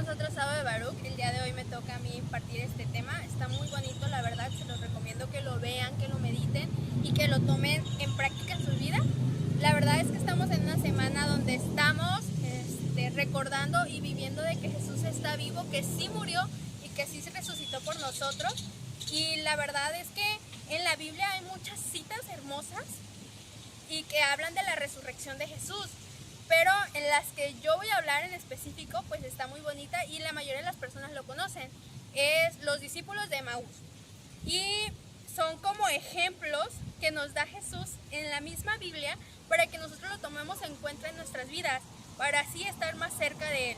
nosotros Sábado de Baruch. El día de hoy me toca a mí impartir este tema. Está muy bonito, la verdad, se los recomiendo que lo vean, que lo mediten y que lo tomen en práctica en su vida. La verdad es que estamos en una semana donde estamos recordando y viviendo de que Jesús está vivo, que sí murió y que sí se resucitó por nosotros. Y la verdad es que en la Biblia hay muchas citas hermosas y que hablan de la resurrección de Jesús. Pero en las que yo voy a hablar en específico, pues está muy bonita y la mayoría de las personas lo conocen. Es los discípulos de Emaús. Y son como ejemplos que nos da Jesús en la misma Biblia para que nosotros lo tomemos en cuenta en nuestras vidas, para así estar más cerca de Él.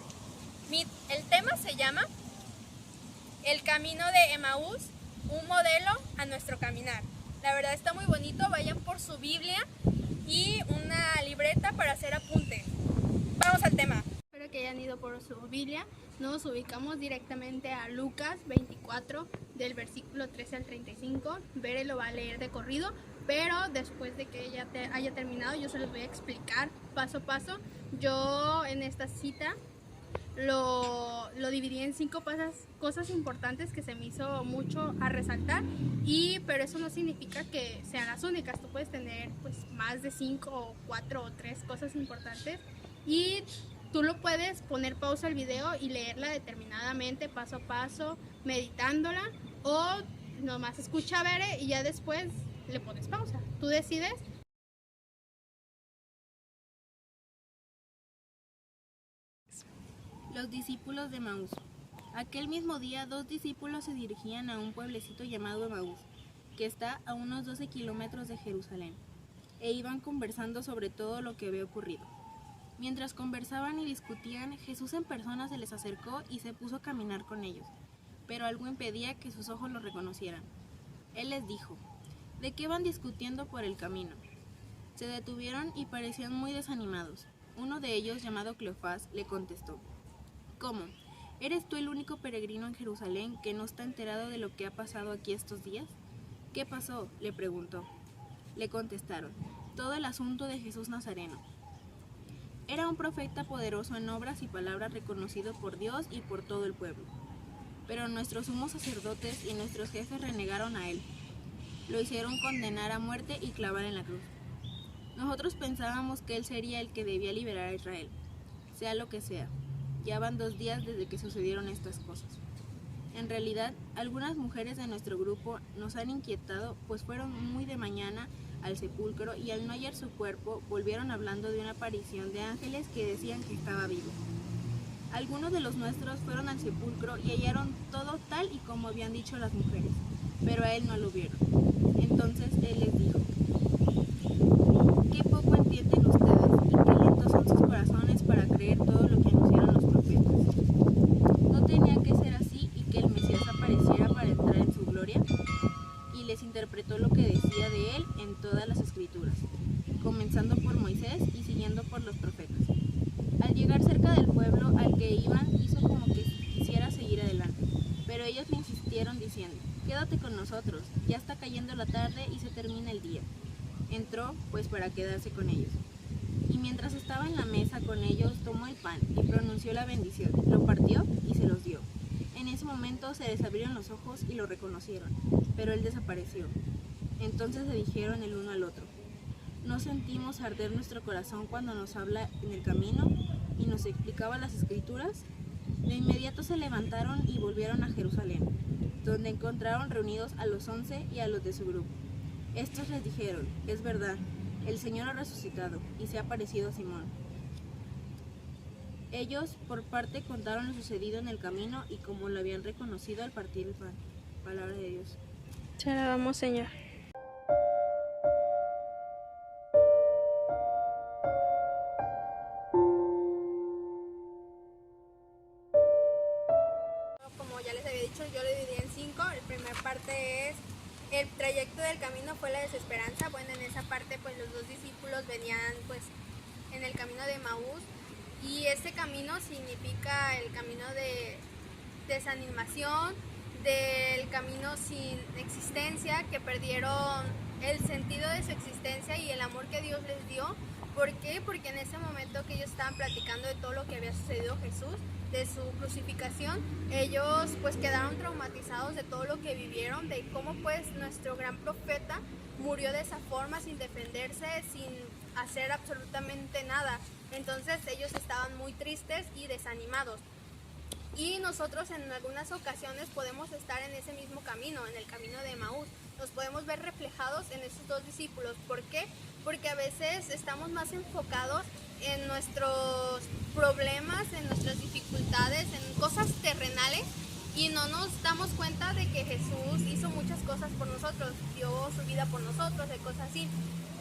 El tema se llama El camino de Emaús, un modelo a nuestro caminar. La verdad está muy bonito, vayan por su Biblia y una libreta para hacer apuntes. Vamos al tema. Espero que hayan ido por su Biblia. Nos ubicamos directamente a Lucas 24, del versículo 13 al 35. Bere lo va a leer de corrido, pero después de que ella haya terminado, yo se los voy a explicar paso a paso. Yo en esta cita lo dividí en 5 cosas importantes que se me hizo mucho a resaltar, pero eso no significa que sean las únicas. Tú puedes tener pues más de 5 o 4 o 3 cosas importantes y tú lo puedes poner pausa al video y leerla determinadamente, paso a paso, meditándola, o nomás escucha a Bere y ya después le pones pausa. Tú decides. Los discípulos de Emaús. Aquel mismo día 2 discípulos se dirigían a un pueblecito llamado Emaús, que está a unos 12 kilómetros de Jerusalén, e iban conversando sobre todo lo que había ocurrido. Mientras conversaban y discutían, Jesús en persona se les acercó y se puso a caminar con ellos, pero algo impedía que sus ojos lo reconocieran. Él les dijo: ¿de qué van discutiendo por el camino? Se detuvieron y parecían muy desanimados. Uno de ellos, llamado Cleofás, le contestó: ¿cómo? ¿Eres tú el único peregrino en Jerusalén que no está enterado de lo que ha pasado aquí estos días? ¿Qué pasó?, le preguntó. Le contestaron: todo el asunto de Jesús Nazareno. Era un profeta poderoso en obras y palabras, reconocido por Dios y por todo el pueblo. Pero nuestros sumos sacerdotes y nuestros jefes renegaron a él. Lo hicieron condenar a muerte y clavar en la cruz. Nosotros pensábamos que él sería el que debía liberar a Israel. Sea lo que sea, ya van 2 días desde que sucedieron estas cosas. En realidad, algunas mujeres de nuestro grupo nos han inquietado, pues fueron muy de mañana al sepulcro y al no hallar su cuerpo, volvieron hablando de una aparición de ángeles que decían que estaba vivo. Algunos de los nuestros fueron al sepulcro y hallaron todo tal y como habían dicho las mujeres, pero a él no lo vieron. Entonces él les dijo: qué poco entienden ustedes y qué lentos son sus corazones para creer todo lo que anunciaron los profetas. ¿No tenía que ser así y que el Mesías apareciera para entrar en su gloria? Y les interpretó lo que decía de él en todas las escrituras, comenzando por Moisés y siguiendo por los profetas. Al llegar cerca del pueblo al que iban, hizo como que quisiera seguir adelante, pero ellos le insistieron diciendo: quédate con nosotros, ya está cayendo la tarde y se termina el día. Entró pues para quedarse con ellos. Y mientras estaba en la mesa con ellos, tomó el pan y pronunció la bendición, lo partió y se los dio. En ese momento se les abrieron los ojos y lo reconocieron, pero él desapareció. Entonces se dijeron el uno al otro: ¿no sentimos arder nuestro corazón cuando nos habla en el camino y nos explicaba las escrituras? De inmediato se levantaron y volvieron a Jerusalén, donde encontraron reunidos a los 11 y a los de su grupo. Estos les dijeron: es verdad, el Señor ha resucitado y se ha aparecido a Simón. Ellos, por parte, contaron lo sucedido en el camino y cómo lo habían reconocido al partir el pan. Palabra de Dios. Te alabamos, Señor. Como ya les había dicho, yo lo dividí en 5. La primera parte es: el trayecto del camino fue la desesperanza. Bueno, en esa parte pues los 2 discípulos venían pues en el camino de Emaús, y este camino significa el camino de desanimación, del camino sin existencia, que perdieron el sentido de su existencia y el amor que Dios les dio. ¿Por qué? Porque en ese momento que ellos estaban platicando de todo lo que había sucedido Jesús, de su crucificación, ellos pues quedaron traumatizados de todo lo que vivieron, de cómo pues nuestro gran profeta murió de esa forma, sin defenderse, sin hacer absolutamente nada. Entonces ellos estaban muy tristes y desanimados. Y nosotros en algunas ocasiones podemos estar en ese mismo camino, en el camino de Emaús. Nos podemos ver reflejados en esos dos discípulos. ¿Por qué? Porque a veces estamos más enfocados en nuestros problemas, en nuestras dificultades, en cosas terrenales, y no nos damos cuenta de que Jesús hizo muchas cosas por nosotros, dio su vida por nosotros, de cosas así.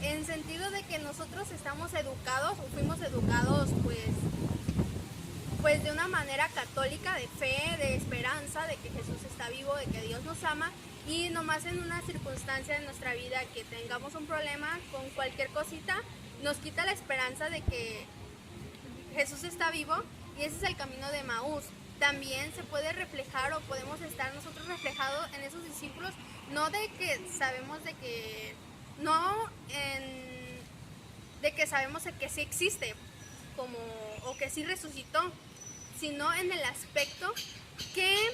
En sentido de que nosotros estamos educados, o fuimos educados pues de una manera católica, de fe, de esperanza, de que Jesús está vivo, de que Dios nos ama, y nomás en una circunstancia de nuestra vida que tengamos un problema con cualquier cosita, nos quita la esperanza de que Jesús está vivo, y ese es el camino de Emaús. También se puede reflejar, o podemos estar nosotros reflejados en esos discípulos, no de que sabemos de que, de que sabemos que sí existe, o que sí resucitó, sino en el aspecto que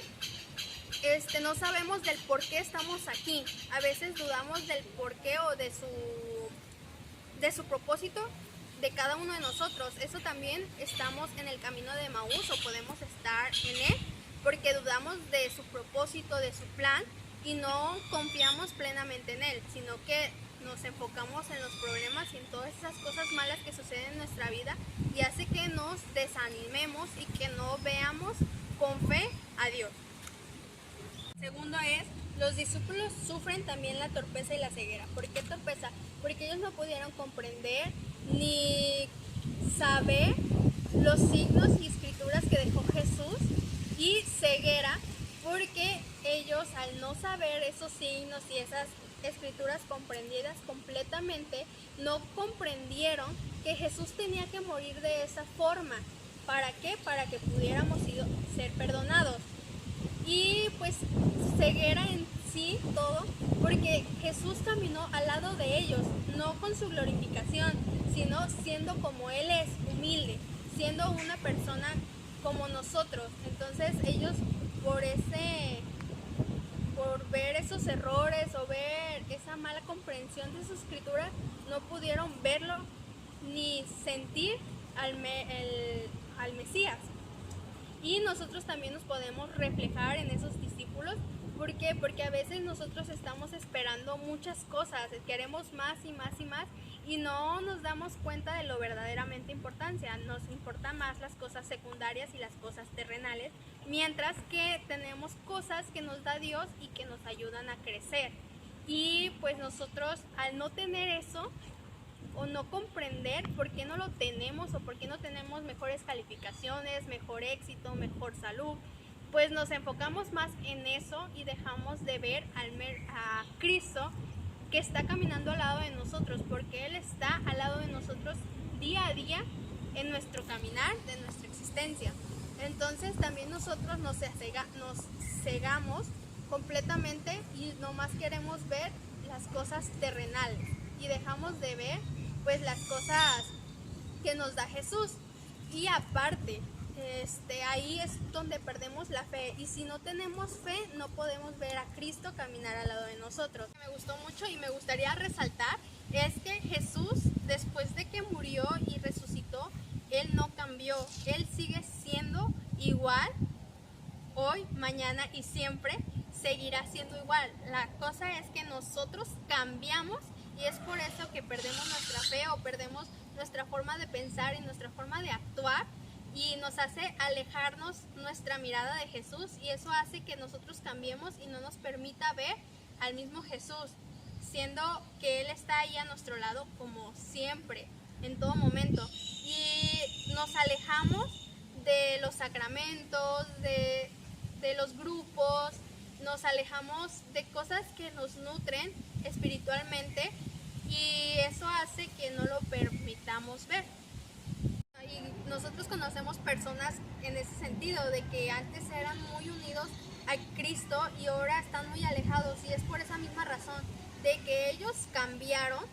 no sabemos del por qué estamos aquí. A veces dudamos del por qué o de su propósito de cada uno de nosotros. Eso también estamos en el camino de Emaús, o podemos estar en él, porque dudamos de su propósito, de su plan, y no confiamos plenamente en él, sino que nos enfocamos en los problemas y en todas esas cosas malas que suceden en nuestra vida, y hace que nos desanimemos y que no veamos con fe a Dios. Segundo es, los discípulos sufren también la torpeza y la ceguera. ¿Por qué torpeza? Porque ellos no pudieron comprender ni saber los signos y escrituras que dejó Jesús, y ceguera porque ellos, al no saber esos signos y esas escrituras comprendidas completamente, no comprendieron que Jesús tenía que morir de esa forma. ¿Para qué? Para que pudiéramos ser perdonados. Y pues ceguera en sí todo, porque Jesús caminó al lado de ellos, no con su glorificación, sino siendo como Él es, humilde, siendo una persona como nosotros. Entonces ellos por ver esos errores o ver esa mala comprensión de su escritura, no pudieron verlo ni sentir al Mesías. Y nosotros también nos podemos reflejar en esos discípulos. ¿Por qué? Porque a veces nosotros estamos esperando muchas cosas, queremos más y más y más, y no nos damos cuenta de lo verdaderamente importancia. Nos importan más las cosas secundarias y las cosas terrenales, mientras que tenemos cosas que nos da Dios y que nos ayudan a crecer. Y pues nosotros, al no tener eso, o no comprender por qué no lo tenemos, o por qué no tenemos mejores calificaciones, mejor éxito, mejor salud, pues nos enfocamos más en eso y dejamos de ver a Cristo, que está caminando al lado de nosotros, porque Él está al lado de nosotros día a día en nuestro caminar, de nuestra existencia. Entonces también nosotros nos cegamos completamente y nomás queremos ver las cosas terrenales, y dejamos de ver pues las cosas que nos da Jesús. Y aparte, ahí es donde perdemos la fe, y si no tenemos fe no podemos ver a Cristo caminar al lado de nosotros. Me gustó mucho y me gustaría resaltar es que Jesús, después de que murió y resucitó, Él no cambió, Él sigue siendo igual hoy, mañana y siempre seguirá siendo igual. La cosa es que nosotros cambiamos, y es por eso que perdemos nuestra fe, o perdemos nuestra forma de pensar y nuestra forma de actuar, y nos hace alejarnos nuestra mirada de Jesús, y eso hace que nosotros cambiemos y no nos permita ver al mismo Jesús, siendo que Él está ahí a nuestro lado como siempre, en todo momento. Y nos alejamos de los sacramentos, de los grupos, nos alejamos de cosas que nos nutren espiritualmente, y eso hace que no lo permitamos ver. Y nosotros conocemos personas en ese sentido, de que antes eran muy unidos a Cristo y ahora están muy alejados, y es por esa misma razón de que ellos cambiaron,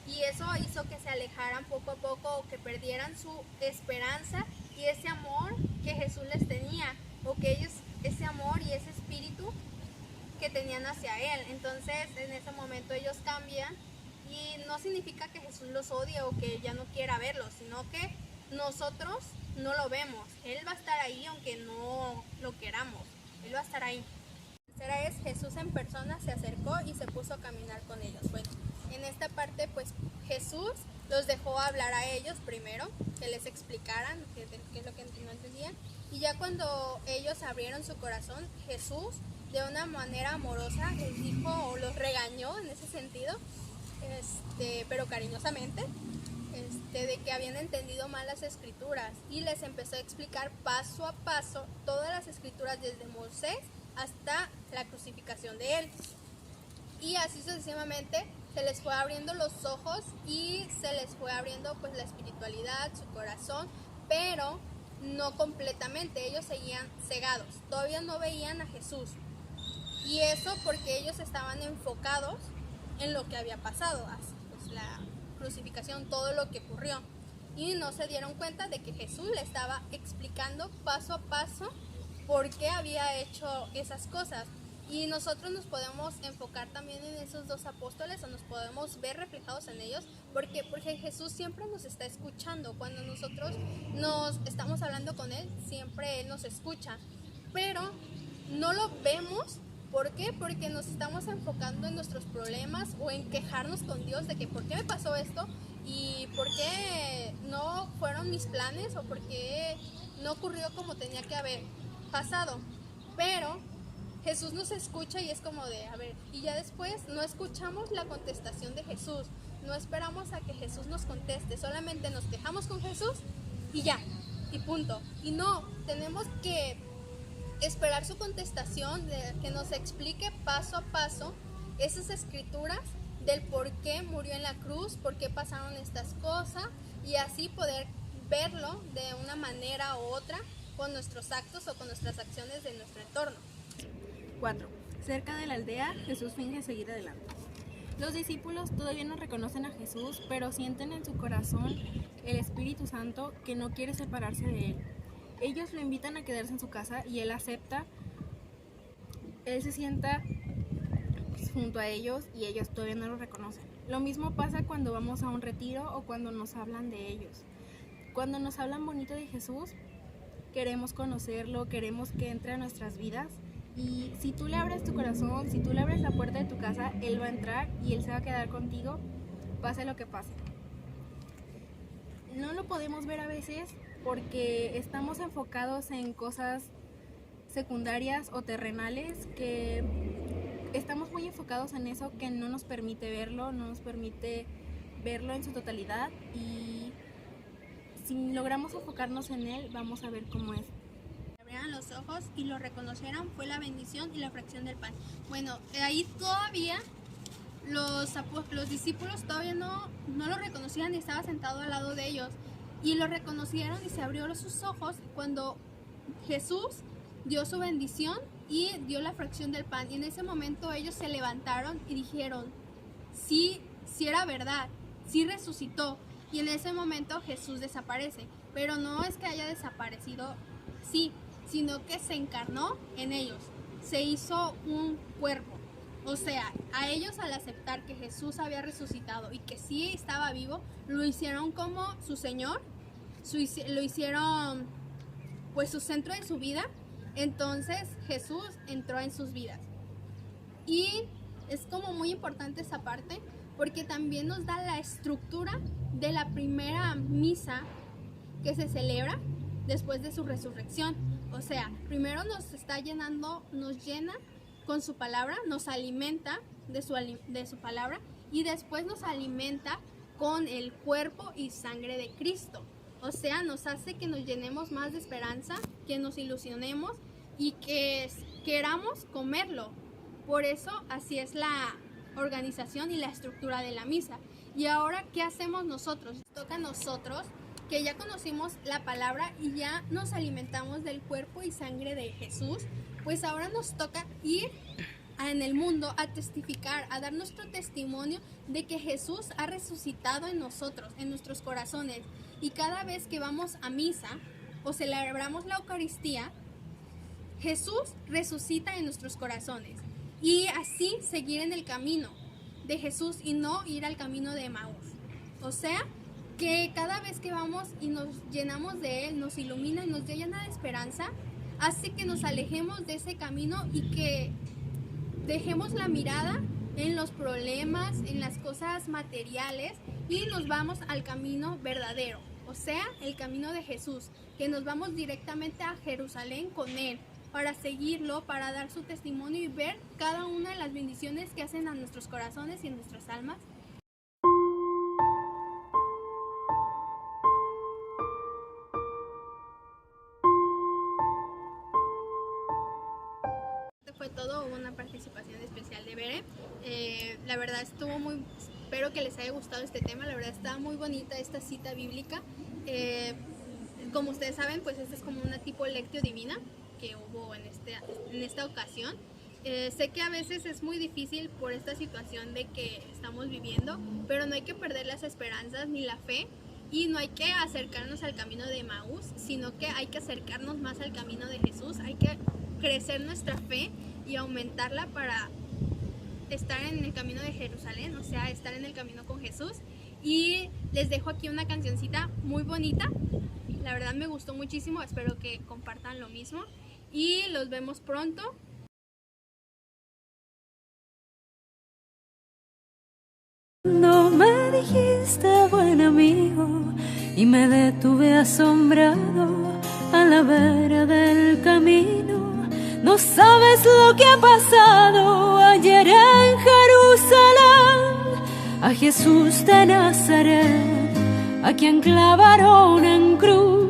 y eso hizo que se alejaran poco a poco, o que perdieran su esperanza y ese amor que Jesús les tenía, o que ellos, ese amor y ese espíritu que tenían hacia Él. Entonces en ese momento ellos cambian y no significa que Jesús los odie o que ya no quiera verlos, sino que nosotros no lo vemos. Él va a estar ahí aunque no lo queramos, Él va a estar ahí. La tercera es Jesús en persona se acercó y se puso a caminar con ellos. Bueno, en esta parte pues Jesús los dejó hablar a ellos primero, que les explicaran qué es lo que no entendían, y ya cuando ellos abrieron su corazón, Jesús de una manera amorosa les dijo o los regañó en ese sentido, pero cariñosamente, de que habían entendido mal las escrituras, y les empezó a explicar paso a paso todas las escrituras desde Moisés hasta la crucificación de él. Y así sucesivamente se les fue abriendo los ojos y se les fue abriendo pues la espiritualidad, su corazón, pero no completamente, ellos seguían cegados, todavía no veían a Jesús. Y eso porque ellos estaban enfocados en lo que había pasado, pues la crucificación, todo lo que ocurrió. Y no se dieron cuenta de que Jesús le estaba explicando paso a paso por qué había hecho esas cosas. Y nosotros nos podemos enfocar también en esos dos apóstoles, o nos podemos ver reflejados en ellos, porque Jesús siempre nos está escuchando. Cuando nosotros nos estamos hablando con Él, siempre Él nos escucha, pero no lo vemos. ¿Por qué? Porque nos estamos enfocando en nuestros problemas o en quejarnos con Dios de que ¿por qué me pasó esto? ¿Y por qué no fueron mis planes? ¿O por qué no ocurrió como tenía que haber pasado? Pero Jesús nos escucha y es como de, a ver, y ya después no escuchamos la contestación de Jesús, no esperamos a que Jesús nos conteste, solamente nos quejamos con Jesús y ya, y punto. Y no, tenemos que esperar su contestación, de que nos explique paso a paso esas escrituras del por qué murió en la cruz, por qué pasaron estas cosas, y así poder verlo de una manera u otra con nuestros actos o con nuestras acciones de nuestro entorno. 4. Cerca de la aldea, Jesús finge seguir adelante. Los discípulos todavía no reconocen a Jesús, pero sienten en su corazón el Espíritu Santo que no quiere separarse de él. Ellos lo invitan a quedarse en su casa y él acepta. Él se sienta junto a ellos y ellos todavía no lo reconocen. Lo mismo pasa cuando vamos a un retiro o cuando nos hablan de ellos. Cuando nos hablan bonito de Jesús, queremos conocerlo, queremos que entre a nuestras vidas. Y si tú le abres tu corazón, si tú le abres la puerta de tu casa, Él va a entrar y Él se va a quedar contigo, pase lo que pase. No lo podemos ver a veces porque estamos enfocados en cosas secundarias o terrenales, que estamos muy enfocados en eso que no nos permite verlo, no nos permite verlo en su totalidad, y si logramos enfocarnos en Él, vamos a ver cómo es. Abrieran los ojos y lo reconocieran, fue la bendición y la fracción del pan. Bueno, ahí todavía los discípulos todavía no lo reconocían y estaba sentado al lado de ellos, y lo reconocieron y se abrió sus ojos cuando Jesús dio su bendición y dio la fracción del pan, y en ese momento ellos se levantaron y dijeron, sí era verdad, sí resucitó. Y en ese momento Jesús desaparece, pero no es que haya desaparecido, sí, sino que se encarnó en ellos, se hizo un cuerpo. O sea, a ellos, al aceptar que Jesús había resucitado y que sí estaba vivo, lo hicieron como su Señor, lo hicieron pues su centro de su vida. Entonces Jesús entró en sus vidas. Y es como muy importante esa parte, porque también nos da la estructura de la primera misa que se celebra después de su resurrección. O sea, primero nos está llenando, nos llena con su palabra, nos alimenta de su palabra, y después nos alimenta con el cuerpo y sangre de Cristo. O sea, nos hace que nos llenemos más de esperanza, que nos ilusionemos y que queramos comerlo. Por eso así es la organización y la estructura de la misa. Y ahora, ¿qué hacemos nosotros? Toca a nosotros, que ya conocimos la palabra y ya nos alimentamos del cuerpo y sangre de Jesús, pues ahora nos toca ir en el mundo a testificar, a dar nuestro testimonio de que Jesús ha resucitado en nosotros, en nuestros corazones. Y cada vez que vamos a misa o celebramos la Eucaristía, Jesús resucita en nuestros corazones y así seguir en el camino de Jesús y no ir al camino de Emaús. O sea, que cada vez que vamos y nos llenamos de Él, nos ilumina y nos llena de esperanza, hace que nos alejemos de ese camino y que dejemos la mirada en los problemas, en las cosas materiales y nos vamos al camino verdadero, o sea, el camino de Jesús, que nos vamos directamente a Jerusalén con Él, para seguirlo, para dar su testimonio y ver cada una de las bendiciones que hacen a nuestros corazones y en nuestras almas. Fue todo, hubo una participación especial de Bere. La verdad estuvo muy, espero que les haya gustado este tema, la verdad está muy bonita esta cita bíblica. Como ustedes saben, pues esta es como una tipo lectio divina que hubo en esta ocasión. Sé que a veces es muy difícil por esta situación de que estamos viviendo, pero no hay que perder las esperanzas ni la fe y no hay que acercarnos al camino de Emaús, sino que hay que acercarnos más al camino de Jesús, hay que crecer nuestra fe y aumentarla para estar en el camino de Jerusalén, o sea, estar en el camino con Jesús. Y les dejo aquí una cancioncita muy bonita, la verdad me gustó muchísimo, espero que compartan lo mismo y los vemos pronto. No me dijiste buen amigo y me detuve asombrado a la vera del camino. No sabes lo que ha pasado ayer en Jerusalén. A Jesús de Nazaret, a quien clavaron en cruz.